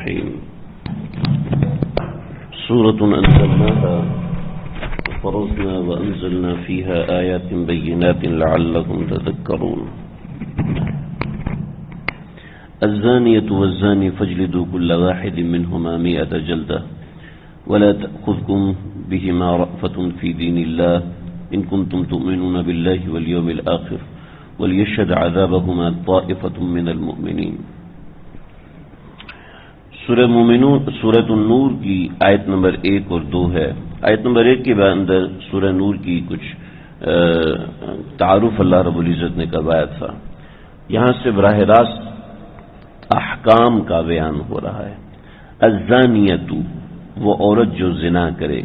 الرحيم. سورة أنزلناها وفرضنا وأنزلنا فيها آيات بينات لعلكم تذكرون. الزانية والزاني فاجلدوا كل واحد منهما 100 جلدة ولا تأخذكم بهما رأفة في دين الله إن كنتم تؤمنون بالله واليوم الآخر وليشهد عذابهما طائفة من المؤمنين. سورہ مومنون سورۃ النور کی آیت نمبر 1 اور 2 ہے. آیت نمبر 1 کے اندر سورہ نور کی کچھ تعارف اللہ رب العزت نے کروایا تھا. یہاں سے براہ راست احکام کا بیان ہو رہا ہے. الزانیۃ وہ عورت جو زنا کرے،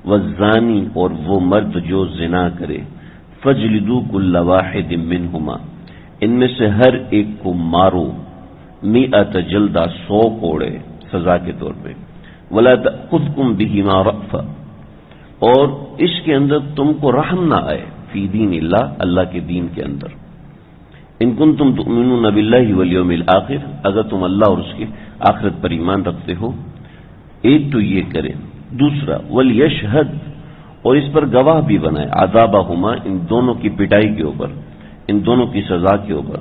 والزانی اور وہ مرد جو زنا کرے، فجلدوا کل واحد منہما ان میں سے ہر ایک کو مارو، 100 جلدہ 100 کوڑے سزا کے طور پہ. ولا تأخذکم بہما رأفہ اور اس کے اندر تم کو رحم نہ آئے، فی دین اللہ اللہ کے دین کے اندر. ان کنتم تؤمنون باللہ والیوم الآخر اگر تم اللہ اور اس کی آخرت پر ایمان رکھتے ہو. ایک تو یہ کرے. دوسرا ولیشہد اور اس پر گواہ بھی بنائے، عذابہما ان دونوں کی پٹائی کے اوپر، ان دونوں کی سزا کے اوپر،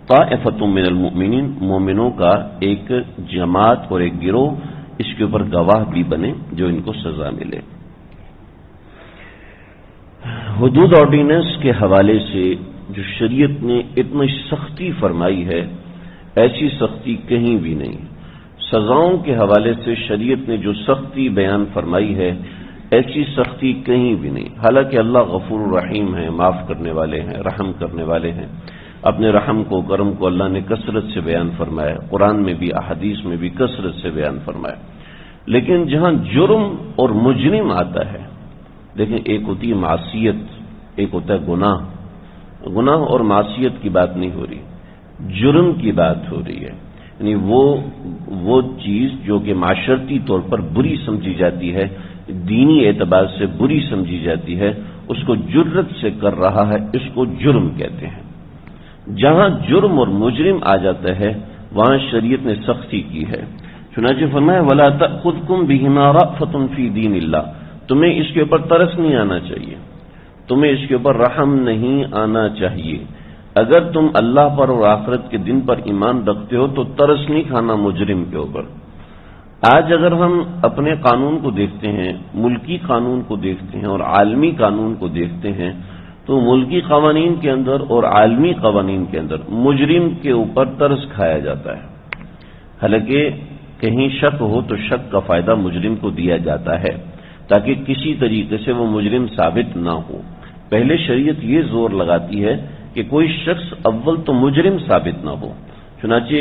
طائفۃ من المؤمنین مومنوں کا ایک جماعت اور ایک گروہ اس کے اوپر گواہ بھی بنے جو ان کو سزا ملے. حدود آرڈیننس کے حوالے سے جو شریعت نے اتنی سختی فرمائی ہے، ایسی سختی کہیں بھی نہیں. سزاؤں کے حوالے سے شریعت نے جو سختی بیان فرمائی ہے، ایسی سختی کہیں بھی نہیں. حالانکہ اللہ غفور الرحیم ہے، معاف کرنے والے ہیں، رحم کرنے والے ہیں. اپنے رحم کو، کرم کو اللہ نے کثرت سے بیان فرمایا، قرآن میں بھی احادیث میں بھی کثرت سے بیان فرمایا. لیکن جہاں جرم اور مجرم آتا ہے، دیکھیں ایک ہوتی ہے معصیت، ایک ہوتا ہے گناہ. گناہ اور معصیت کی بات نہیں ہو رہی، جرم کی بات ہو رہی ہے. یعنی وہ چیز جو کہ معاشرتی طور پر بری سمجھی جاتی ہے، دینی اعتبار سے بری سمجھی جاتی ہے، اس کو جرت سے کر رہا ہے، اس کو جرم کہتے ہیں. جہاں جرم اور مجرم آ جاتا ہے وہاں شریعت نے سختی کی ہے. چنانچہ فرمایا وَلَا تَأْخُذْكُمْ بِهِمَا رَأْفَةٌ فِي دِينِ اللَّهِ تمہیں اس کے اوپر ترس نہیں آنا چاہیے، تمہیں اس کے اوپر رحم نہیں آنا چاہیے. اگر تم اللہ پر اور آخرت کے دن پر ایمان رکھتے ہو تو ترس نہیں کھانا مجرم کے اوپر. آج اگر ہم اپنے قانون کو دیکھتے ہیں، ملکی قانون کو دیکھتے ہیں اور عالمی قانون کو دیکھتے ہیں، تو ملکی قوانین کے اندر اور عالمی قوانین کے اندر مجرم کے اوپر ترس کھایا جاتا ہے. حالانکہ کہیں شک ہو تو شک کا فائدہ مجرم کو دیا جاتا ہے تاکہ کسی طریقے سے وہ مجرم ثابت نہ ہو. پہلے شریعت یہ زور لگاتی ہے کہ کوئی شخص اول تو مجرم ثابت نہ ہو. چنانچہ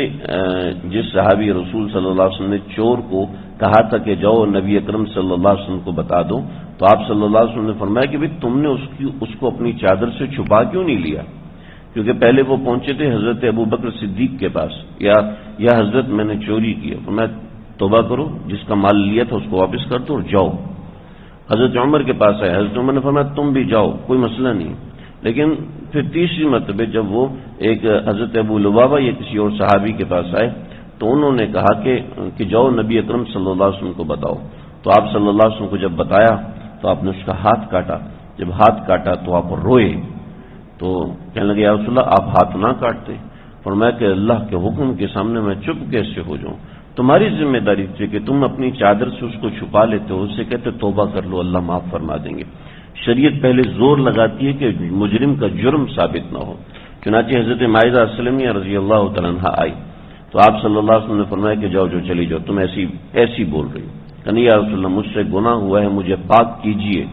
جس صحابی رسول صلی اللہ علیہ وسلم نے چور کو کہا تھا کہ جاؤ نبی اکرم صلی اللہ علیہ وسلم کو بتا دو، تو آپ صلی اللہ علیہ وسلم نے فرمایا کہ بھئی تم نے اس کو اپنی چادر سے چھپا کیوں نہیں لیا؟ کیونکہ پہلے وہ پہنچے تھے حضرت ابو بکر صدیق کے پاس، یا حضرت میں نے چوری کی. فرمایا توبہ کرو، جس کا مال لیا تھا اس کو واپس کر دو اور جاؤ. حضرت عمر کے پاس آئے، حضرت عمر نے فرمایا تم بھی جاؤ، کوئی مسئلہ نہیں. لیکن پھر تیسری مرتبہ جب وہ ایک حضرت ابو لبابہ یا کسی اور صحابی کے پاس آئے تو انہوں نے کہا کہ جاؤ نبی اکرم صلی اللہ علیہ وسلم کو بتاؤ. تو آپ صلی اللہ علیہ وسلم کو جب بتایا تو آپ نے اس کا ہاتھ کاٹا. جب ہاتھ کاٹا تو آپ روئے. تو کہنے لگے یا رسول اللہ آپ ہاتھ نہ کاٹتے. فرمایا کہ اللہ کے حکم کے سامنے میں چپ کیسے ہو جاؤں؟ تمہاری ذمہ داری تھی کہ تم اپنی چادر سے اس کو چھپا لیتے ہو، اس سے کہتے توبہ کر لو اللہ معاف فرما دیں گے. شریعت پہلے زور لگاتی ہے کہ مجرم کا جرم ثابت نہ ہو. چنانچہ حضرت مائدہ اسلمیہ رضی اللہ تعالیٰ عنہ آئی تو آپ صلی اللہ علیہ وسلم نے فرمایا کہ جاؤ جو چلی جاؤ، تم ایسی بول رہی ہو. کہ نہیں یا رسول اللہ مجھ سے گناہ ہوا ہے، مجھے پاک کیجئے.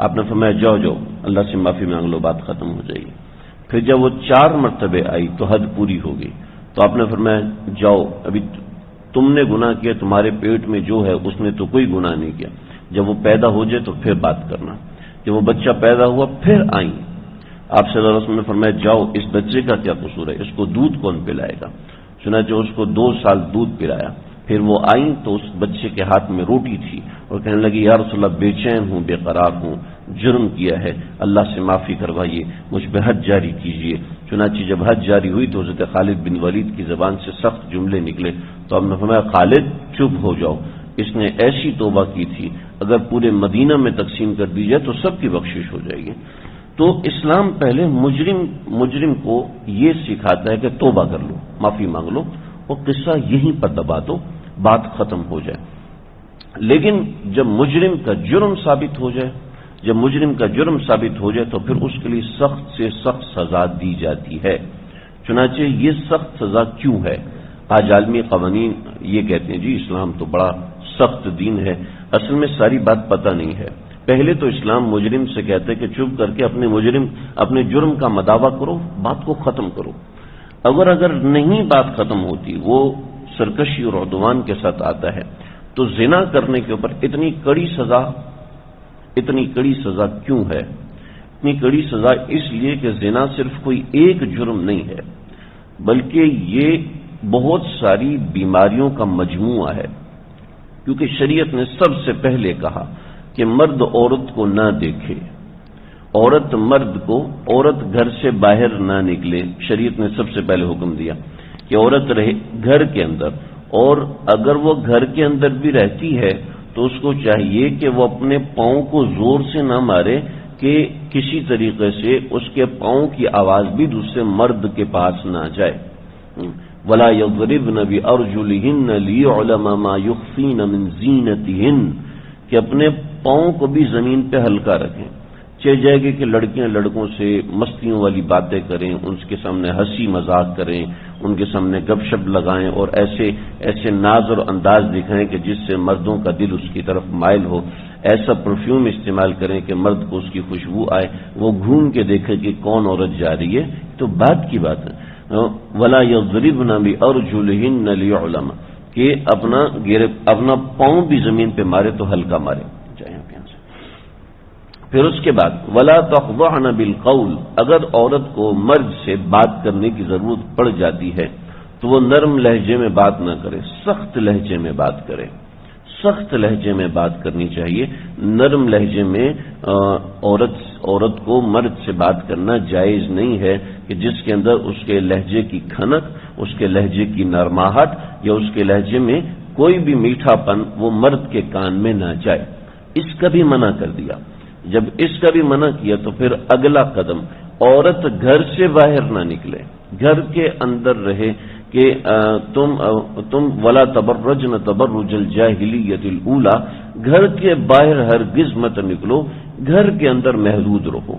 آپ نے فرمایا جاؤ اللہ سے معافی مانگ لو، بات ختم ہو جائے گی. پھر جب وہ 4 مرتبہ آئی تو حد پوری ہو گئی. تو آپ نے فرمایا جاؤ، ابھی تم نے گناہ کیا، تمہارے پیٹ میں جو ہے اس نے تو کوئی گناہ نہیں کیا. جب وہ پیدا ہو جائے تو پھر بات کرنا. جب وہ بچہ پیدا ہوا پھر آئیں. آپ صلی اللہ علیہ وسلم نے فرمایا جاؤ اس بچے کا کیا قصور ہے، اس کو دودھ کون پلائے گا؟ چنانچہ اس کو 2 سال دودھ پلایا. پھر وہ آئیں تو اس بچے کے ہاتھ میں روٹی تھی اور کہنے لگی یا رسول اللہ بے چین ہوں، بے قرار ہوں، جرم کیا ہے، اللہ سے معافی کروائیے، مجھ پہ حد جاری کیجیے. چنانچہ جب حد جاری ہوئی تو حضرت خالد بن ولید کی زبان سے سخت جملے نکلے تو ہم نے فرمایا خالد چپ ہو جاؤ، اس نے ایسی توبہ کی تھی، اگر پورے مدینہ میں تقسیم کر دی جائے تو سب کی بخشش ہو جائے گی۔ تو اسلام پہلے مجرم کو یہ سکھاتا ہے کہ توبہ کر لو، معافی مانگ لو، اور قصہ یہیں پر دبا دو، بات ختم ہو جائے۔ لیکن جب مجرم کا جرم ثابت ہو جائے تو پھر اس کے لیے سخت سے سخت سزا دی جاتی ہے۔ چنانچہ یہ سخت سزا کیوں ہے؟ آج عالمی قوانین یہ کہتے ہیں جی اسلام تو بڑا سخت دین ہے، اصل میں ساری بات پتہ نہیں ہے۔ پہلے تو اسلام مجرم سے کہتے کہ چپ کر کے اپنے جرم کا مداوع کرو، بات کو ختم کرو۔ اگر نہیں بات ختم ہوتی، وہ سرکشی اور عدوان کے ساتھ آتا ہے، تو زنا کرنے کے اوپر اتنی کڑی سزا کیوں ہے؟ اتنی کڑی سزا اس لیے کہ زنا صرف کوئی ایک جرم نہیں ہے، بلکہ یہ بہت ساری بیماریوں کا مجموعہ ہے۔ کیونکہ شریعت نے سب سے پہلے کہا کہ مرد عورت کو نہ دیکھے، عورت گھر سے باہر نہ نکلے۔ شریعت نے سب سے پہلے حکم دیا کہ عورت رہے گھر کے اندر، اور اگر وہ گھر کے اندر بھی رہتی ہے تو اس کو چاہیے کہ وہ اپنے پاؤں کو زور سے نہ مارے کہ کسی طریقے سے اس کے پاؤں کی آواز بھی دوسرے مرد کے پاس نہ جائے۔ وَلَا يَضْرِبْنَ بِأَرْجُلِهِنَّ لِيُعْلَمَ مَا يُخْفِينَ مِنْ زِينَتِهِنَّ، کہ اپنے پاؤں کو بھی زمین پہ ہلکا رکھیں۔ چاہے جائے گی کہ لڑکیاں لڑکوں سے مستیوں والی باتیں کریں، ان کے سامنے ہنسی مذاق کریں، ان کے سامنے گپ شپ لگائیں، اور ایسے ناز اور انداز دکھائیں کہ جس سے مردوں کا دل اس کی طرف مائل ہو، ایسا پرفیوم استعمال کریں کہ مرد کو اس کی خوشبو آئے، وہ گھوم کے دیکھے کہ کون عورت جا رہی ہے۔ تو بات کی بات ہے وَلَا يَضْرِبْنَ بِأَرْجُلِهِنَّ لِيُعْلَمَ، کہ اپنا پاؤں بھی زمین پہ مارے تو ہلکا مارے۔ پھر اس کے بعد وَلَا تَخْضَعْنَ بِالْقَوْلِ، اگر عورت کو مرد سے بات کرنے کی ضرورت پڑ جاتی ہے تو وہ نرم لہجے میں بات نہ کرے، سخت لہجے میں بات کرے۔ سخت لہجے میں بات کرنی چاہیے، نرم لہجے میں عورت کو مرد سے بات کرنا جائز نہیں ہے کہ جس کے اندر اس کے لہجے کی کھنک، اس کے لہجے کی نرماہٹ یا اس کے لہجے میں کوئی بھی میٹھا پن وہ مرد کے کان میں نہ جائے۔ اس کا بھی منع کر دیا۔ جب اس کا بھی منع کیا تو پھر اگلا قدم، عورت گھر سے باہر نہ نکلے، گھر کے اندر رہے کہ تم ولا تبرجن تبرج الجاہلیت الاولی، گھر کے باہر ہرگز مت نکلو، گھر کے اندر محدود رہو۔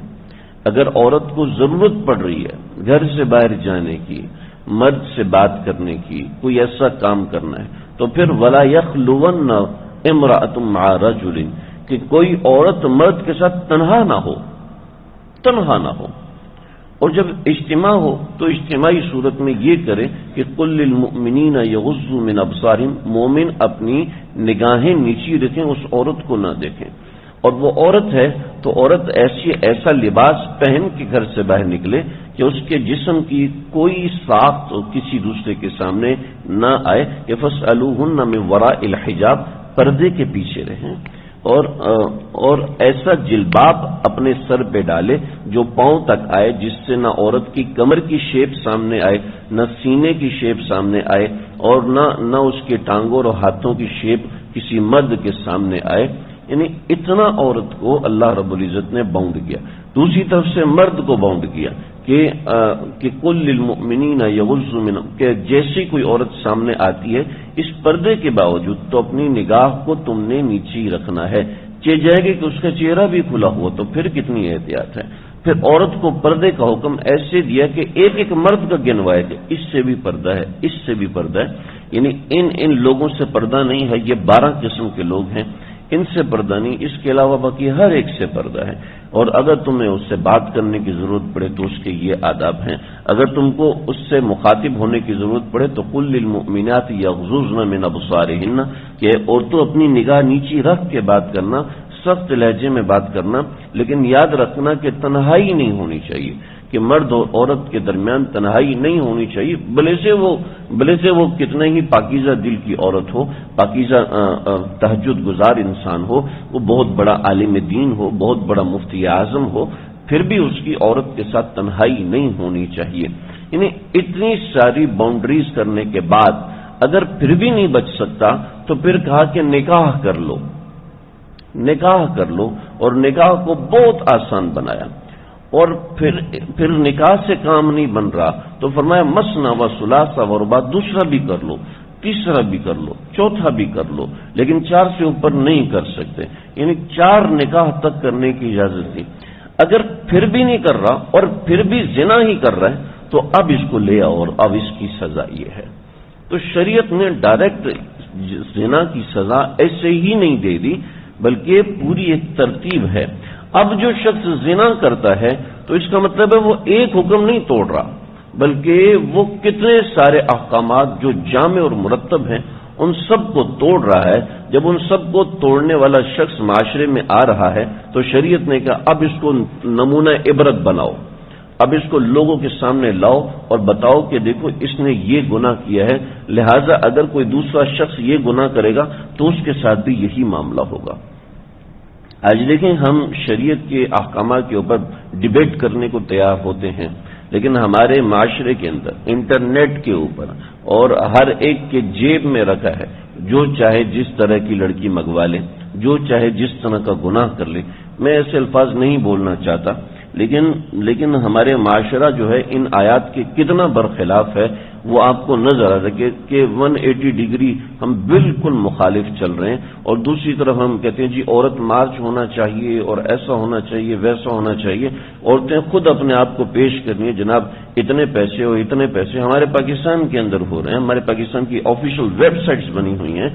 اگر عورت کو ضرورت پڑ رہی ہے گھر سے باہر جانے کی، مرد سے بات کرنے کی، کوئی ایسا کام کرنا ہے، تو پھر ولا یخلون امرأۃ مع رجل، کہ کوئی عورت مرد کے ساتھ تنہا نہ ہو۔ اور جب اجتماع ہو تو اجتماعی صورت میں یہ کرے کہ قل للمؤمنین یغضوا من ابصارہم، مومن اپنی نگاہیں نیچی رکھیں، اس عورت کو نہ دیکھیں۔ اور وہ عورت ہے تو عورت ایسا لباس پہن کے گھر سے باہر نکلے کہ اس کے جسم کی کوئی ساخت کسی دوسرے کے سامنے نہ آئے، کہ فاسألوہن من وراء الحجاب، پردے کے پیچھے رہیں، اور ایسا جلباب اپنے سر پہ ڈالے جو پاؤں تک آئے، جس سے نہ عورت کی کمر کی شیپ سامنے آئے، نہ سینے کی شیپ سامنے آئے، اور نہ اس کے ٹانگوں اور ہاتھوں کی شیپ کسی مرد کے سامنے آئے۔ یعنی اتنا عورت کو اللہ رب العزت نے باؤنڈ کیا۔ دوسری طرف سے مرد کو باؤنڈ کیا کہ قل للمؤمنین یغضوا من، کہ جیسی کوئی عورت سامنے آتی ہے اس پردے کے باوجود تو اپنی نگاہ کو تم نے نیچے ہی رکھنا ہے۔ چاہے جائے گی کہ اس کا چہرہ بھی کھلا ہوا تو پھر کتنی احتیاط ہے۔ پھر عورت کو پردے کا حکم ایسے دیا کہ ایک مرد کا گنوایا کہ اس سے بھی پردہ ہے، اس سے بھی پردہ ہے، یعنی ان لوگوں سے پردہ نہیں ہے، یہ 12 قسم کے لوگ ہیں، ان سے پردہ نہیں، اس کے علاوہ باقی ہر ایک سے پردہ ہے۔ اور اگر تمہیں اس سے بات کرنے کی ضرورت پڑے تو اس کے یہ آداب ہیں۔ اگر تم کو اس سے مخاطب ہونے کی ضرورت پڑے تو قل للمؤمنات یغضضن من ابصارہن، کہ عورتوں اپنی نگاہ نیچی رکھ کے بات کرنا، سخت لہجے میں بات کرنا، لیکن یاد رکھنا کہ تنہائی نہیں ہونی چاہیے، کہ مرد اور عورت کے درمیان تنہائی نہیں ہونی چاہیے، بھلے سے وہ کتنے ہی پاکیزہ دل کی عورت ہو، پاکیزہ تہجد گزار انسان ہو، وہ بہت بڑا عالم دین ہو، بہت بڑا مفتی اعظم ہو، پھر بھی اس کی عورت کے ساتھ تنہائی نہیں ہونی چاہیے۔ یعنی اتنی ساری باؤنڈریز کرنے کے بعد اگر پھر بھی نہیں بچ سکتا تو پھر کہا کہ نکاح کر لو، نکاح کر لو، اور نکاح کو بہت آسان بنایا۔ اور پھر نکاح سے کام نہیں بن رہا تو فرمایا مثنی و ثلاث و رباع، دوسرا بھی کر لو، تیسرا بھی کر لو، چوتھا بھی کر لو، لیکن 4 سے اوپر نہیں کر سکتے، یعنی 4 نکاح تک کرنے کی اجازت تھی۔ اگر پھر بھی نہیں کر رہا اور پھر بھی زنا ہی کر رہا ہے تو اب اس کو لے آؤ، اور اب اس کی سزا یہ ہے۔ تو شریعت نے ڈائریکٹ زنا کی سزا ایسے ہی نہیں دے دی، بلکہ پوری ایک ترتیب ہے۔ اب جو شخص زنا کرتا ہے تو اس کا مطلب ہے وہ ایک حکم نہیں توڑ رہا، بلکہ وہ کتنے سارے احکامات جو جامع اور مرتب ہیں ان سب کو توڑ رہا ہے۔ جب ان سب کو توڑنے والا شخص معاشرے میں آ رہا ہے تو شریعت نے کہا اب اس کو نمونہ عبرت بناؤ، اب اس کو لوگوں کے سامنے لاؤ اور بتاؤ کہ دیکھو اس نے یہ گناہ کیا ہے، لہذا اگر کوئی دوسرا شخص یہ گناہ کرے گا تو اس کے ساتھ بھی یہی معاملہ ہوگا۔ آج دیکھیں ہم شریعت کے احکامات کے اوپر ڈیبیٹ کرنے کو تیار ہوتے ہیں، لیکن ہمارے معاشرے کے اندر انٹرنیٹ کے اوپر اور ہر ایک کے جیب میں رکھا ہے، جو چاہے جس طرح کی لڑکی منگوا لے، جو چاہے جس طرح کا گناہ کر لے۔ میں ایسے الفاظ نہیں بولنا چاہتا، لیکن ہمارے معاشرہ جو ہے ان آیات کے کتنا برخلاف ہے وہ آپ کو نظر آ رہا ہے کہ 180 ڈگری ہم بالکل مخالف چل رہے ہیں، اور دوسری طرف ہم کہتے ہیں جی عورت مارچ ہونا چاہیے اور ایسا ہونا چاہیے ویسا ہونا چاہیے، عورتیں خود اپنے آپ کو پیش کرنی ہے، جناب اتنے پیسے اور اتنے پیسے ہمارے پاکستان کے اندر ہو رہے ہیں، ہمارے پاکستان کی آفیشیل ویب سائٹس بنی ہوئی ہیں،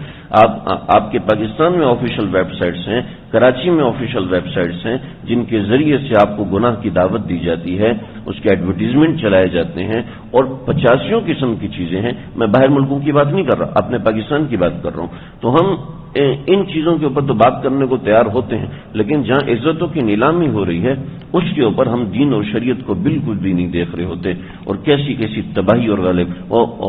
آپ کے پاکستان میں آفیشیل ویب سائٹس ہیں، کراچی میں آفیشیل ویب سائٹس ہیں جن کے ذریعے سے آپ کو گناہ کی دعوت دی جاتی ہے، اس کے ایڈورٹیزمنٹ چلائے جاتے ہیں اور 85 قسم کی چیزیں ہیں۔ میں باہر ملکوں کی بات نہیں کر رہا، اپنے پاکستان کی بات کر رہا ہوں۔ تو ہم ان چیزوں کے اوپر تو بات کرنے کو تیار ہوتے ہیں، لیکن جہاں عزتوں کی نیلامی ہو رہی ہے اس کے اوپر ہم دین اور شریعت کو بالکل بھی نہیں دیکھ رہے ہوتے، اور کیسی کیسی تباہی اور غالب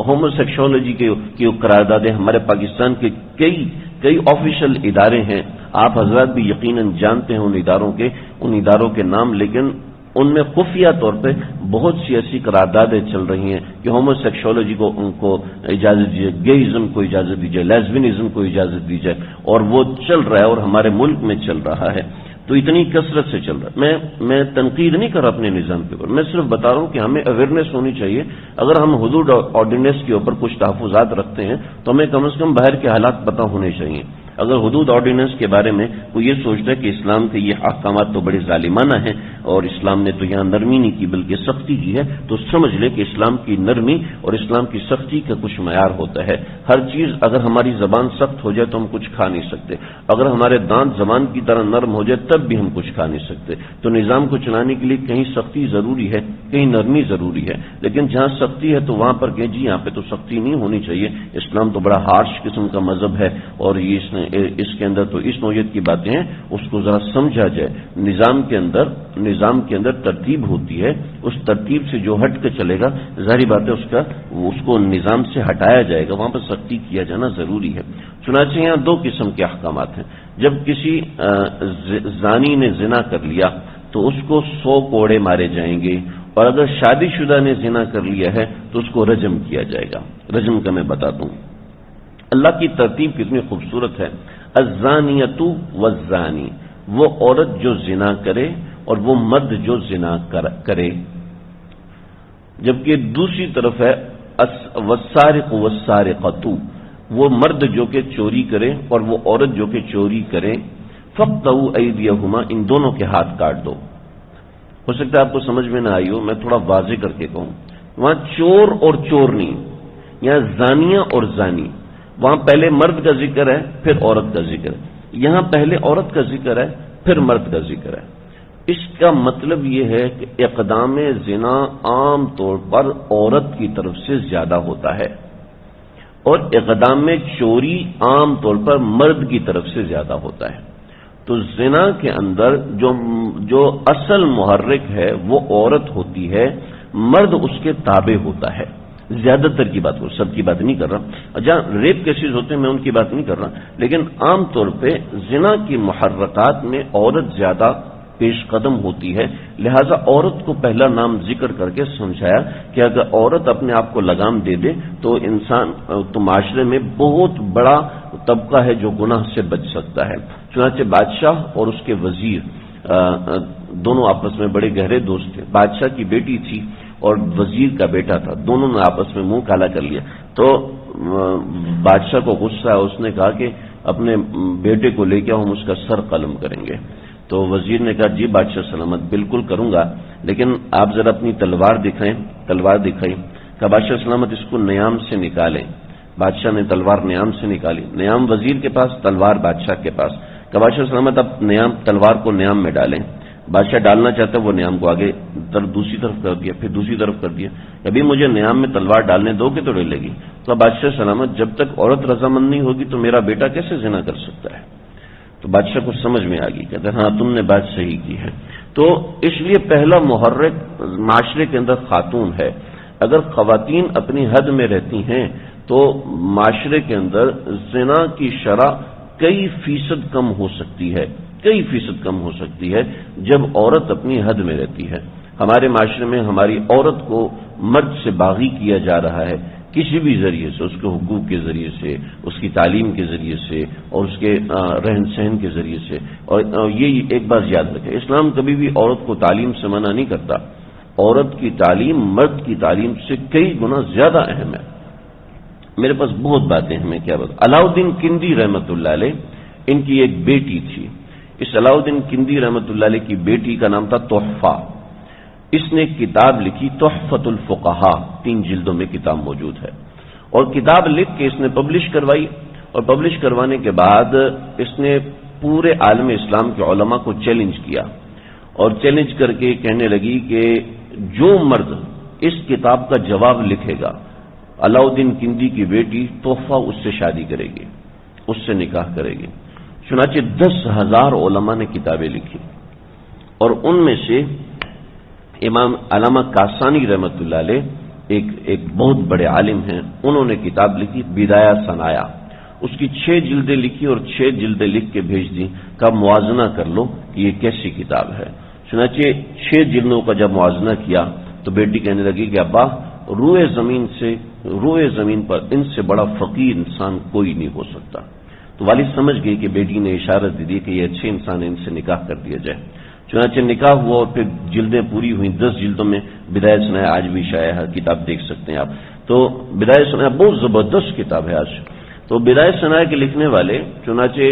ہومو سیکشولوجی کی قراردادیں ہمارے پاکستان کے کئی آفیشیل ادارے ہیں، آپ حضرات بھی یقیناً جانتے ہیں ان اداروں کے نام، لیکن ان میں خفیہ طور پہ بہت سی ایسی قراردادیں چل رہی ہیں کہ ہومو سیکشولوجی کو ان کو اجازت دی جائے، گیئزم کو اجازت دی جائے، لیسبینزم کو اجازت دی جائے، اور وہ چل رہا ہے اور ہمارے ملک میں چل رہا ہے، تو اتنی کثرت سے چل رہا ہے۔ میں تنقید نہیں کر رہا اپنے نظام کے اوپر، میں صرف بتا رہا ہوں کہ ہمیں اویئرنیس ہونی چاہیے۔ اگر ہم حدود آرڈیننس کے اوپر کچھ تحفظات رکھتے ہیں تو ہمیں کم از کم باہر کے حالات پتہ ہونے چاہیے۔ اگر حدود آرڈیننس کے بارے میں وہ یہ سوچتا ہے کہ اسلام کے یہ احکامات تو بڑے ظالمانہ ہیں اور اسلام نے تو یہاں نرمی نہیں کی بلکہ سختی کی ہے، تو سمجھ لے کہ اسلام کی نرمی اور اسلام کی سختی کا کچھ معیار ہوتا ہے۔ ہر چیز اگر ہماری زبان سخت ہو جائے تو ہم کچھ کھا نہیں سکتے، اگر ہمارے دانت زبان کی طرح نرم ہو جائے تب بھی ہم کچھ کھا نہیں سکتے۔ تو نظام کو چلانے کے لیے کہیں سختی ضروری ہے، کہیں نرمی ضروری ہے، لیکن جہاں سختی ہے تو وہاں پر کہ جی یہاں پہ تو سختی نہیں ہونی چاہیے، اسلام تو بڑا ہارش قسم کا مذہب ہے اور یہ اس کے اندر تو اس نوعیت کی باتیں ہیں، اس کو ذرا سمجھا جائے۔ نظام کے اندر ترتیب ہوتی ہے، اس ترتیب سے جو ہٹ کے چلے گا ظاہری بات ہے اس کو نظام سے ہٹایا جائے گا، وہاں پر سختی کیا جانا ضروری ہے۔ چنانچہ یہاں 2 قسم کے احکامات ہیں۔ جب کسی زانی نے زنا کر لیا تو اس کو 100 کوڑے مارے جائیں گے، اور اگر شادی شدہ نے زنا کر لیا ہے تو اس کو رجم کیا جائے گا۔ رجم کا میں بتاتا ہوں، اللہ کی ترتیب کتنی خوبصورت ہے۔ الزانیۃ والزانی، وہ عورت جو زنا کرے اور وہ مرد جو زنا کرے، جبکہ دوسری طرف ہے والسارق والسارقۃ، وہ مرد جو کہ چوری کرے اور وہ عورت جو کہ چوری کرے، فاقطعوا ایدیہما، ان دونوں کے ہاتھ کاٹ دو۔ ہو سکتا ہے آپ کو سمجھ میں نہ آئی ہو، میں تھوڑا واضح کر کے کہوں، وہاں چور اور چورنی، یہاں زانیہ اور زانی، وہاں پہلے مرد کا ذکر ہے پھر عورت کا ذکر ہے، یہاں پہلے عورت کا ذکر ہے پھر مرد کا ذکر ہے۔ اس کا مطلب یہ ہے کہ اقدام زنا عام طور پر عورت کی طرف سے زیادہ ہوتا ہے اور اقدام چوری عام طور پر مرد کی طرف سے زیادہ ہوتا ہے۔ تو زنا کے اندر جو اصل محرک ہے وہ عورت ہوتی ہے، مرد اس کے تابع ہوتا ہے۔ زیادہ تر کی بات سب کی بات نہیں کر رہا، جہاں ریپ کیسز ہوتے ہیں میں ان کی بات نہیں کر رہا، لیکن عام طور پہ زنا کی محرکات میں عورت زیادہ پیش قدم ہوتی ہے، لہذا عورت کو پہلا نام ذکر کر کے سمجھایا کہ اگر عورت اپنے آپ کو لگام دے دے تو انسان تو معاشرے میں بہت بڑا طبقہ ہے جو گناہ سے بچ سکتا ہے۔ چنانچہ بادشاہ اور اس کے وزیر دونوں آپس میں بڑے گہرے دوست تھے۔ بادشاہ کی بیٹی تھی اور وزیر کا بیٹا تھا، دونوں نے آپس میں منہ کالا کر لیا۔ تو بادشاہ کو غصہ ہے، اس نے کہا کہ اپنے بیٹے کو لے کے ہم اس کا سر قلم کریں گے۔ تو وزیر نے کہا جی بادشاہ سلامت، بالکل کروں گا، لیکن آپ ذرا اپنی تلوار دکھائی۔ کہا بادشاہ سلامت اس کو نیام سے نکالیں۔ بادشاہ نے تلوار نیام سے نکالی، نیام وزیر کے پاس، تلوار بادشاہ کے پاس۔ کہا بادشاہ سلامت اب تلوار کو نیام میں ڈالیں۔ بادشاہ ڈالنا چاہتا ہے، وہ نیام کو آگے دوسری طرف کر دیا، پھر دوسری طرف کر دیا۔ ابھی مجھے نیام میں تلوار ڈالنے دو گے تو ڈلے گی۔ تو بادشاہ سلامت جب تک عورت رضامند نہیں ہوگی تو میرا بیٹا کیسے زنا کر سکتا ہے؟ تو بادشاہ کو سمجھ میں آ گئی، کہتے ہیں ہاں تم نے بات صحیح کی ہے۔ تو اس لیے پہلا محرک معاشرے کے اندر خاتون ہے۔ اگر خواتین اپنی حد میں رہتی ہیں تو معاشرے کے اندر زنا کی شرح کئی فیصد کم ہو سکتی ہے، جب عورت اپنی حد میں رہتی ہے۔ ہمارے معاشرے میں ہماری عورت کو مرد سے باغی کیا جا رہا ہے، کسی بھی ذریعے سے، اس کے حقوق کے ذریعے سے، اس کی تعلیم کے ذریعے سے، اور اس کے رہن سہن کے ذریعے سے۔ اور یہ ایک بات یاد رکھیں، اسلام کبھی بھی عورت کو تعلیم سے منع نہیں کرتا۔ عورت کی تعلیم مرد کی تعلیم سے کئی گنا زیادہ اہم ہے۔ میرے پاس بہت باتیں ہیں، میں کیا بتاؤں۔ علاؤدین کندی رحمۃ اللہ علیہ، ان کی ایک بیٹی تھی۔ اس علاؤدین کندی رحمۃ اللہ علیہ کی بیٹی کا نام تھا تحفہ۔ اس نے کتاب لکھی تحفۃ الفقہاء، 3 جلدوں میں کتاب موجود ہے، اور کتاب لکھ کے اس نے پبلش کروائی، اور پبلش کروانے کے بعد اس نے پورے عالم اسلام کے علماء کو چیلنج کیا، اور چیلنج کر کے کہنے لگی کہ جو مرد اس کتاب کا جواب لکھے گا، علاؤدین کندی کی بیٹی تحفہ اس سے شادی کرے گی، اس سے نکاح کرے گی۔ چنانچہ 10,000 علماء نے کتابیں لکھی، اور ان میں سے امام علامہ کاسانی رحمۃ اللہ علیہ ایک بہت بڑے عالم ہیں، انہوں نے کتاب لکھی بدایہ ثنایا۔ اس کی 6 جلدیں لکھی اور 6 جلدیں لکھ کے بھیج دی، کا موازنہ کر لو کہ یہ کیسی کتاب ہے۔ چنانچہ 6 جلدوں کا جب موازنہ کیا تو بیٹی کہنے لگی کہ ابا روئے زمین پر ان سے بڑا فقیر انسان کوئی نہیں ہو سکتا۔ تو والد سمجھ گئی کہ بیٹی نے اشارت دے دی کہ یہ اچھے انسان ہے، ان سے نکاح کر دیا جائے۔ چنانچہ نکاح ہوا اور پھر جلدیں پوری ہوئیں، 10 جلدوں میں بدایہ ثنایا آج بھی شائع ہے، کتاب دیکھ سکتے ہیں آپ۔ تو بدایہ ثنایا بہت زبردست کتاب ہے آج۔ تو بدایہ ثنایا کے لکھنے والے چنانچہ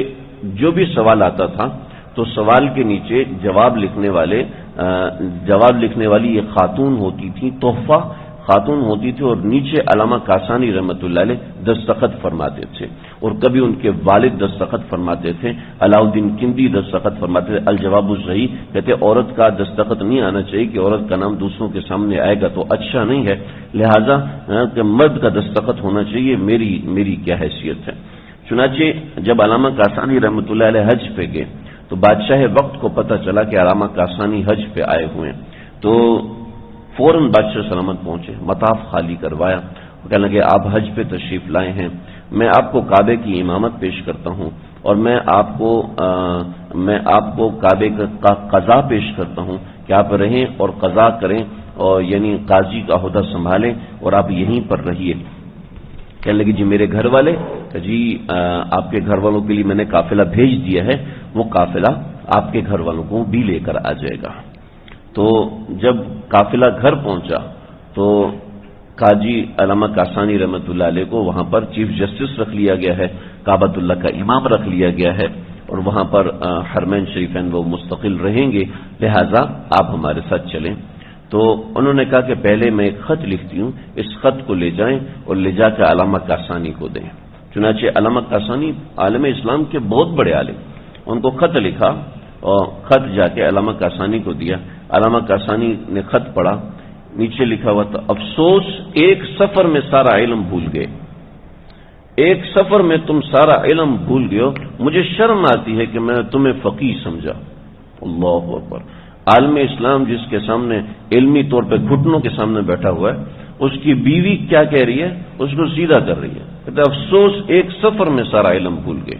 جو بھی سوال آتا تھا تو سوال کے نیچے جواب لکھنے والی یہ خاتون ہوتی تھی، تحفہ خاتون ہوتی تھی، اور نیچے علامہ کاسانی رحمۃ اللہ علیہ دستخط فرماتے تھے، اور کبھی ان کے والد دستخط فرماتے تھے، علاؤدین کندی دستخط فرماتے تھے۔ الجواب الصحیح کہتے عورت کا دستخط نہیں آنا چاہیے کہ عورت کا نام دوسروں کے سامنے آئے گا تو اچھا نہیں ہے، لہذا کہ مرد کا دستخط ہونا چاہیے، میری کیا حیثیت ہے۔ چنانچہ جب علامہ کاسانی رحمۃ اللہ علیہ حج پہ گئے تو بادشاہ وقت کو پتہ چلا کہ علامہ کاسانی حج پہ آئے ہوئے ہیں، تو فوراً بادشاہ سلامت پہنچے، مطاف خالی کروایا، کہنے لگے آپ حج پہ تشریف لائے ہیں، میں آپ کو کعبے کی امامت پیش کرتا ہوں، اور میں آپ کو کعبے کا قضا پیش کرتا ہوں کہ آپ رہیں اور قضا کریں، اور یعنی قاضی کا عہدہ سنبھالیں اور آپ یہیں پر رہیے۔ کہنے لگے جی میرے گھر والے، کہ جی آپ کے گھر والوں کے لیے میں نے قافلہ بھیج دیا ہے، وہ قافلہ آپ کے گھر والوں کو بھی لے کر آ جائے گا۔ تو جب قافلہ گھر پہنچا تو قاضی علامہ کاسانی رحمۃ اللہ علیہ کو وہاں پر چیف جسٹس رکھ لیا گیا ہے، کعبۃ اللہ کا امام رکھ لیا گیا ہے، اور وہاں پر حرمین شریفین وہ مستقل رہیں گے، لہذا آپ ہمارے ساتھ چلیں۔ تو انہوں نے کہا کہ پہلے میں ایک خط لکھتی ہوں، اس خط کو لے جائیں اور لے جا کے علامہ کاسانی کو دیں۔ چنانچہ علامہ کاسانی عالم اسلام کے بہت بڑے عالم، ان کو خط لکھا اور خط جا کے علامہ کاسانی کو دیا۔ علامہ کاسانی نے خط پڑھا، نیچے لکھا ہوا تھا افسوس ایک سفر میں سارا علم بھول گئے، ایک سفر میں تم سارا علم بھول گئے ہو، مجھے شرم آتی ہے کہ میں نے تمہیں فقیہ سمجھا۔ اللہ اکبر۔ عالم اسلام جس کے سامنے علمی طور پہ گھٹنوں کے سامنے بیٹھا ہوا ہے، اس کی بیوی کیا کہہ رہی ہے، اس کو سیدھا کر رہی ہے، کہتے افسوس ایک سفر میں سارا علم بھول گئے۔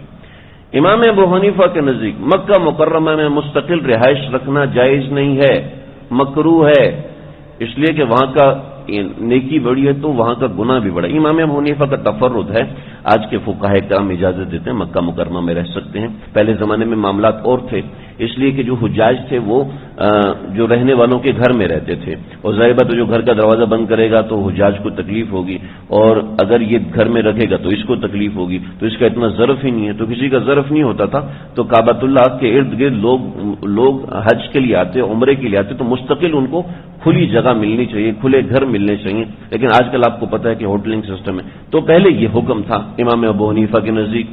امام ابو حنیفہ کے نزدیک مکہ مکرمہ میں مستقل رہائش رکھنا جائز نہیں ہے، مکروہ ہے، اس لیے کہ وہاں کا نیکی بڑی ہے تو وہاں کا گناہ بھی بڑا ہے۔ امام ابو حنیفہ کا تفرد ہے، آج کے فقہاء کرام اجازت دیتے ہیں مکہ مکرمہ میں رہ سکتے ہیں، پہلے زمانے میں معاملات اور تھے، اس لیے کہ جو حجاج تھے وہ جو رہنے والوں کے گھر میں رہتے تھے، اور ظاہر بات جو گھر کا دروازہ بند کرے گا تو حجاج کو تکلیف ہوگی، اور اگر یہ گھر میں رکھے گا تو اس کو تکلیف ہوگی، تو اس کا اتنا ظرف ہی نہیں ہے، تو کسی کا ظرف نہیں ہوتا تھا، تو کعبۃ اللہ کے ارد گرد لوگ حج کے لیے آتے، عمرے کے لیے آتے، تو مستقل ان کو کھلی جگہ ملنی چاہیے، کھلے گھر ملنے چاہیے، لیکن آج کل آپ کو پتہ ہے کہ ہوٹلنگ سسٹم ہے، تو پہلے یہ حکم تھا امام ابو حنیفہ کے نزدیک،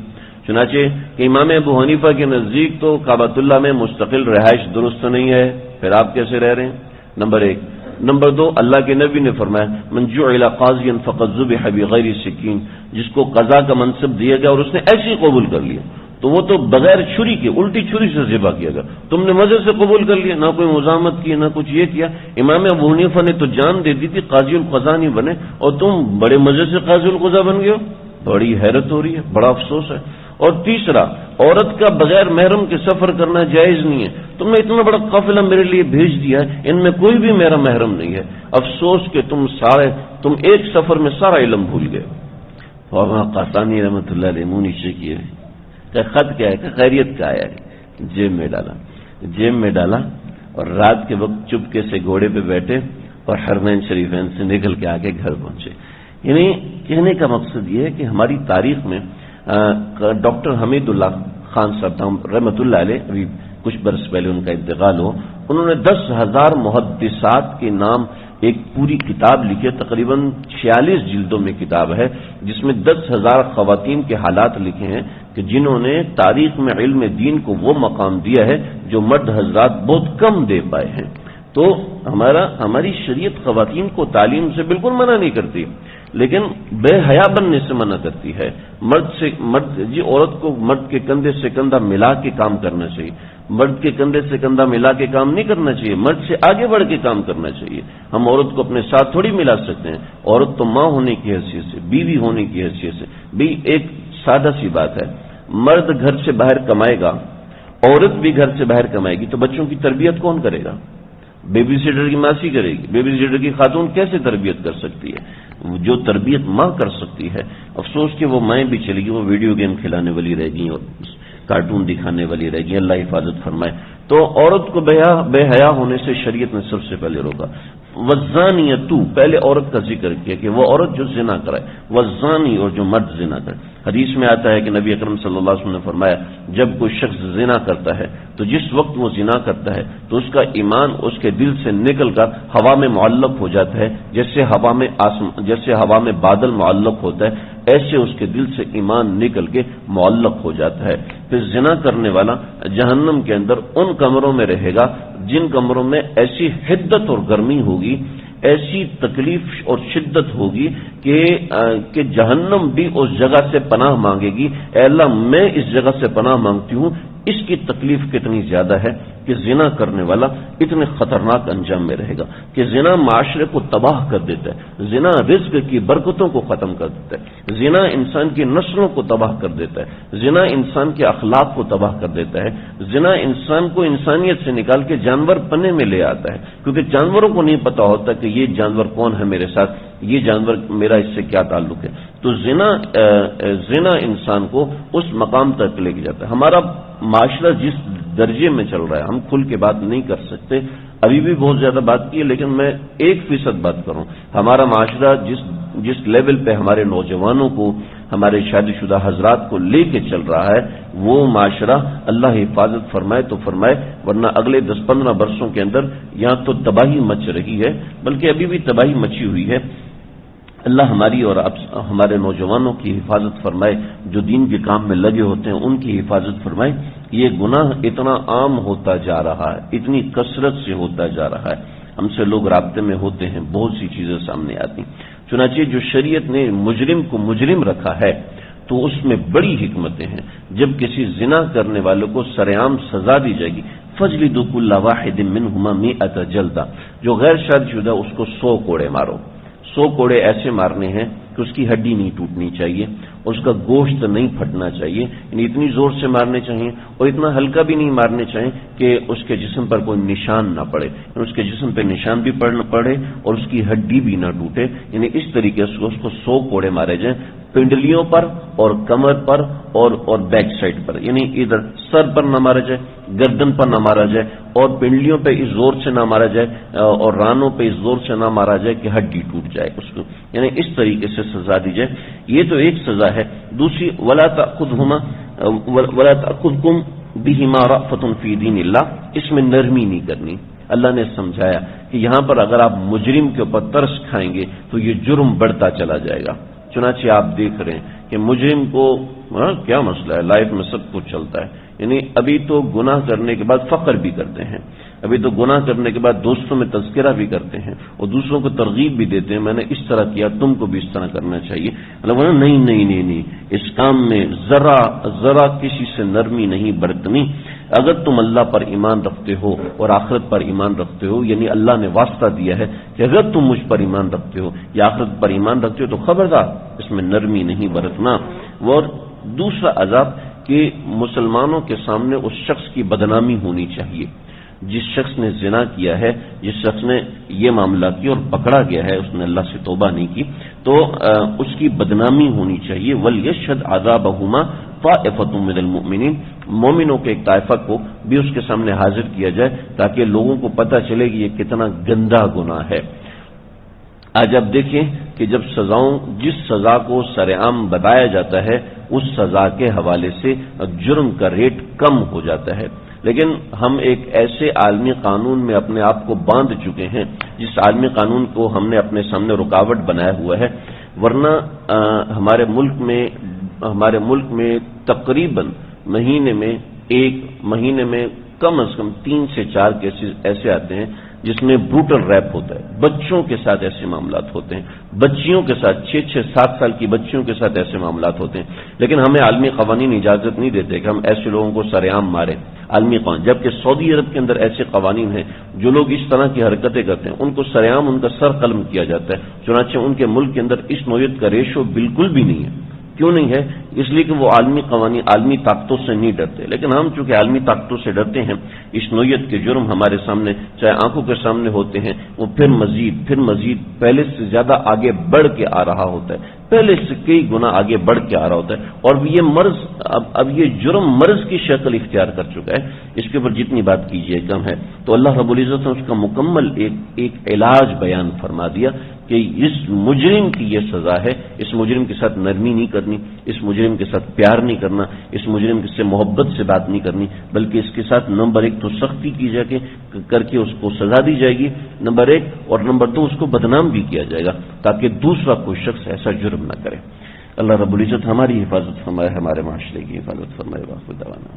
چنانچہ کہ امام ابو حنیفہ کے نزدیک تو کعبۃ اللہ میں مستقل رہائش درست نہیں ہے، پھر آپ کیسے رہ رہے ہیں؟ نمبر ایک۔ نمبر دو، اللہ کے نبی نے فرمایا من جعل قاضیا فقد ذبح بغیر سکین، جس کو قضا کا منصب دیا گیا اور اس نے ایسے ہی قبول کر لیا تو وہ تو بغیر چھری کے الٹی چھری سے ذبح کیا گیا، تم نے مزے سے قبول کر لیا، نہ کوئی مزاحمت کی نہ کچھ یہ کیا۔ امام ابو حنیفہ نے تو جان دے دی تھی قاضی القضا نہیں بنے، اور تم بڑے مزے سے قاضی القضا بن گئے ہو، بڑی حیرت ہو رہی ہے، بڑا افسوس ہے۔ اور تیسرا، عورت کا بغیر محرم کے سفر کرنا جائز نہیں ہے، تم نے اتنا بڑا قافلہ میرے لیے بھیج دیا ہے، ان میں کوئی بھی میرا محرم نہیں ہے، افسوس کہ تم ایک سفر میں سارا علم بھول گئے۔ مولانا قاسانی رحمۃ اللہ علیہ منہ نیچے کیے، کہ خط کیا ہے، کہ خیریت کا آیا ہے، جیب میں ڈالا اور رات کے وقت چپکے سے گھوڑے پہ بیٹھے اور حرمین شریفین سے نکل کے آگے گھر پہنچے۔ یعنی کہنے کا مقصد یہ ہے کہ ہماری تاریخ میں ڈاکٹر حمید اللہ خان صاحب رحمۃ اللہ علیہ، ابھی کچھ برس پہلے ان کا انتقال ہو، انہوں نے 10,000 محدثات کے نام ایک پوری کتاب لکھی ہے، تقریباً 46 جلدوں میں کتاب ہے، جس میں 10,000 خواتین کے حالات لکھے ہیں کہ جنہوں نے تاریخ میں علم دین کو وہ مقام دیا ہے جو مرد حضرات بہت کم دے پائے ہیں۔ تو ہماری شریعت خواتین کو تعلیم سے بالکل منع نہیں کرتی، لیکن بے حیا بننے سے منع کرتی ہے۔ عورت کو مرد کے کندھے سے کندھا ملا کے کام کرنا چاہیے، مرد کے کندھے سے کندھا ملا کے کام نہیں کرنا چاہیے، مرد سے آگے بڑھ کے کام کرنا چاہیے۔ ہم عورت کو اپنے ساتھ تھوڑی ملا سکتے ہیں، عورت تو ماں ہونے کی حیثیت سے، بیوی ہونے کی حیثیت سے بھی ایک سادہ سی بات ہے، مرد گھر سے باہر کمائے گا، عورت بھی گھر سے باہر کمائے گی، تو بچوں کی تربیت کون کرے گا؟ بیبی سیٹر کی ماسی کرے گی، بیبی سیٹر کی خاتون کیسے تربیت کر سکتی ہے؟ جو تربیت ماں کر سکتی ہے۔ افسوس کہ وہ مائیں بھی چلی گئی، وہ ویڈیو گیم کھلانے والی رہ گئی اور کارٹون دکھانے والی رہ گئی، اللہ حفاظت فرمائے۔ تو عورت کو بے حیا ہونے سے شریعت نے سب سے پہلے روکا۔ والزانیۃ، پہلے عورت کا ذکر کیا کہ وہ عورت جو زنا کرے، والزانی، اور جو مرد زنا کرے۔ حدیث میں آتا ہے کہ نبی اکرم صلی اللہ علیہ وسلم نے فرمایا جب کوئی شخص زنا کرتا ہے تو جس وقت وہ زنا کرتا ہے تو اس کا ایمان اس کے دل سے نکل کر ہوا میں معلق ہو جاتا ہے، جیسے ہوا میں بادل معلق ہوتا ہے، ایسے اس کے دل سے ایمان نکل کے معلق ہو جاتا ہے۔ پھر زنا کرنے والا جہنم کے اندر ان کمروں میں رہے گا جن کمروں میں ایسی حدت اور گرمی ہوگی، ایسی تکلیف اور شدت ہوگی کہ جہنم بھی اس جگہ سے پناہ مانگے گی، اے اللہ میں اس جگہ سے پناہ مانگتی ہوں۔ اس کی تکلیف کتنی زیادہ ہے کہ زنا کرنے والا اتنے خطرناک انجام میں رہے گا کہ زنا معاشرے کو تباہ کر دیتا ہے، زنا رزق کی برکتوں کو ختم کر دیتا ہے، زنا انسان کی نسلوں کو تباہ کر دیتا ہے، زنا انسان کے اخلاق کو تباہ کر دیتا ہے، زنا انسان کو انسانیت سے نکال کے جانور پنے میں لے آتا ہے، کیونکہ جانوروں کو نہیں پتا ہوتا کہ یہ جانور کون ہے میرے ساتھ، یہ جانور میرا اس سے کیا تعلق ہے۔ تو زنا انسان کو اس مقام تک لے کے جاتا ہے۔ ہمارا معاشرہ جس درجے میں چل رہا ہے ہم کھل کے بات نہیں کر سکتے، ابھی بھی بہت زیادہ بات کی ہے، لیکن میں 1% بات کروں۔ ہمارا معاشرہ جس لیول پہ ہمارے نوجوانوں کو، ہمارے شادی شدہ حضرات کو لے کے چل رہا ہے، وہ معاشرہ اللہ حفاظت فرمائے تو فرمائے، ورنہ اگلے 10-15 برسوں کے اندر یہاں تو تباہی مچ رہی ہے، بلکہ ابھی بھی تباہی مچی ہوئی ہے۔ اللہ ہماری اور ہمارے نوجوانوں کی حفاظت فرمائے، جو دین کے کام میں لگے ہوتے ہیں ان کی حفاظت فرمائے۔ یہ گناہ اتنا عام ہوتا جا رہا ہے، اتنی کثرت سے ہوتا جا رہا ہے، ہم سے لوگ رابطے میں ہوتے ہیں، بہت سی چیزیں سامنے آتی۔ چنانچہ جو شریعت نے مجرم کو مجرم رکھا ہے تو اس میں بڑی حکمتیں ہیں۔ جب کسی زنا کرنے والوں کو سرعام سزا دی جائے گی، فَاجْلِدُوا كُلَّ وَاحِدٍ مِّنْهُمَا 100 جلدہ، جو غیر شادی شدہ اس کو 100 کوڑے مارو، 100 کوڑے ایسے مارنے ہیں کہ کہ اس کی ہڈی نہیں ٹوٹنی چاہیے، اس کا گوشت نہیں پھٹنا چاہیے، یعنی اتنی زور سے مارنے چاہیے اور اتنا ہلکا بھی نہیں مارنے چاہیے کہ اس کے جسم پر کوئی نشان نہ پڑے، یعنی اس کے جسم پہ نشان بھی پڑے اور اس کی ہڈی بھی نہ ٹوٹے، یعنی اس طریقے سے اس کو 100 کوڑے مارے جائیں، پنڈلیوں پر اور کمر پر اور بیک سائڈ پر، یعنی ادھر سر پر نہ مارا جائے، گردن پر نہ مارا جائے اور پنڈلیوں پہ اس زور سے نہ مارا جائے اور رانوں پہ اس زور سے نہ مارا جائے کہ ہڈی ٹوٹ جائے اس کو، یعنی اس طریقے سے سزا دی جائے۔ یہ تو ایک سزا ہے۔ دوسری ولا تأخذکم بہما رأفۃ فی دین اللہ، اس میں نرمی نہیں کرنی۔ اللہ نے سمجھایا کہ یہاں پر اگر آپ مجرم کے اوپر ترس کھائیں گے تو یہ جرم بڑھتا چلا جائے گا۔ چنانچہ آپ دیکھ رہے ہیں کہ مجرم کو کیا مسئلہ ہے، لائف میں سب کچھ چلتا ہے، یعنی ابھی تو گناہ کرنے کے بعد فخر بھی کرتے ہیں، ابھی تو گناہ کرنے کے بعد دوستوں میں تذکرہ بھی کرتے ہیں اور دوسروں کو ترغیب بھی دیتے ہیں، میں نے اس طرح کیا، تم کو بھی اس طرح کرنا چاہیے۔ نہیں، اس کام میں ذرا کسی سے نرمی نہیں برتنی۔ اگر تم اللہ پر ایمان رکھتے ہو اور آخرت پر ایمان رکھتے ہو، یعنی اللہ نے واسطہ دیا ہے کہ اگر تم مجھ پر ایمان رکھتے ہو یا آخرت پر ایمان رکھتے ہو تو خبردار اس میں نرمی نہیں برتنا۔ اور دوسرا عذاب کہ مسلمانوں کے سامنے اس شخص کی بدنامی ہونی چاہیے، جس شخص نے زنا کیا ہے، جس شخص نے یہ معاملہ کیا اور پکڑا گیا ہے، اس نے اللہ سے توبہ نہیں کی، تو اس کی بدنامی ہونی چاہیے۔ وَلْيَشْهَدْ عَذَابَهُمَا طَائِفَةٌ مِّنَ الْمُؤْمِنِينَ، مومنوں کے ایک طائفہ کو بھی اس کے سامنے حاضر کیا جائے تاکہ لوگوں کو پتہ چلے کہ یہ کتنا گندا گناہ ہے۔ آج آپ دیکھیں کہ جب جس سزا کو سرعام بتایا جاتا ہے اس سزا کے حوالے سے جرم کا ریٹ کم ہو جاتا ہے، لیکن ہم ایک ایسے عالمی قانون میں اپنے آپ کو باندھ چکے ہیں جس عالمی قانون کو ہم نے اپنے سامنے رکاوٹ بنایا ہوا ہے، ورنہ ہمارے ملک میں تقریباً مہینے میں کم از کم 3 سے 4 کیسز ایسے آتے ہیں جس میں بروٹل ریپ ہوتا ہے، بچوں کے ساتھ ایسے معاملات ہوتے ہیں، بچیوں کے ساتھ 6-7 سال کی بچیوں کے ساتھ ایسے معاملات ہوتے ہیں، لیکن ہمیں عالمی قوانین اجازت نہیں دیتے کہ ہم ایسے لوگوں کو سرعام ماریں، عالمی قانون، جبکہ سعودی عرب کے اندر ایسے قوانین ہیں جو لوگ اس طرح کی حرکتیں کرتے ہیں ان کو سرعام ان کا سر قلم کیا جاتا ہے، چنانچہ ان کے ملک کے اندر اس نوعیت کا ریشو بالکل بھی نہیں ہے۔ کیوں نہیں ہے؟ اس لیے کہ وہ عالمی قوانین، عالمی طاقتوں سے نہیں ڈرتے، لیکن ہم چونکہ عالمی طاقتوں سے ڈرتے ہیں، اس نوعیت کے جرم ہمارے سامنے چاہے آنکھوں کے سامنے ہوتے ہیں، وہ پھر مزید پہلے سے زیادہ آگے بڑھ کے آ رہا ہوتا ہے، پہلے سے کئی گنا آگے بڑھ کے آ رہا ہوتا ہے، اور یہ مرض اب یہ جرم مرض کی شکل اختیار کر چکا ہے، اس کے اوپر جتنی بات کیجیے کم ہے۔ تو اللہ رب العزت نے اس کا مکمل ایک علاج بیان فرما دیا کہ اس مجرم کی یہ سزا ہے، اس مجرم کے ساتھ نرمی نہیں کرنی، اس مجرم کے ساتھ پیار نہیں کرنا، اس مجرم سے محبت سے بات نہیں کرنی، بلکہ اس کے ساتھ نمبر 1 تو سختی کی جائے کر کے اس کو سزا دی جائے گی، نمبر 1، اور نمبر 2 اس کو بدنام بھی کیا جائے گا تاکہ دوسرا کوئی شخص ایسا جرم نہ کرے۔ اللہ رب العزت ہماری حفاظت فرمائے، ہمارے معاشرے کی حفاظت فرمائے۔ وآخر دعوانا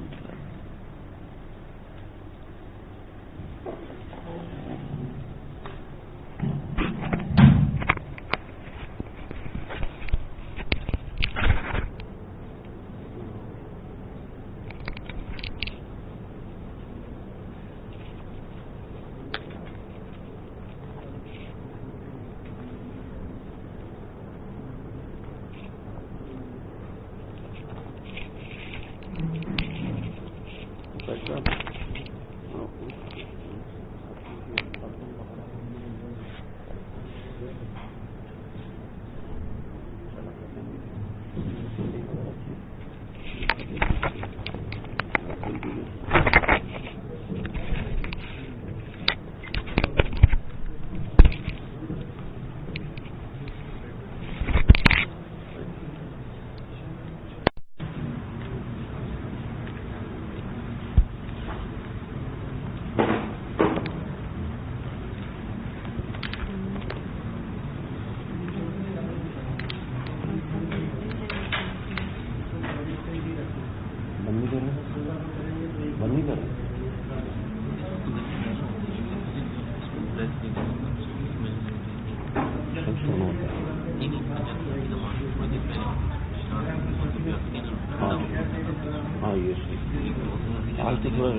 آج تو تھوڑا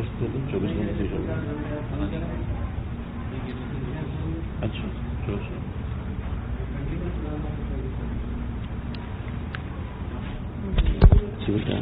24 گھنٹے سے چل رہا ہے۔ اچھا بیٹا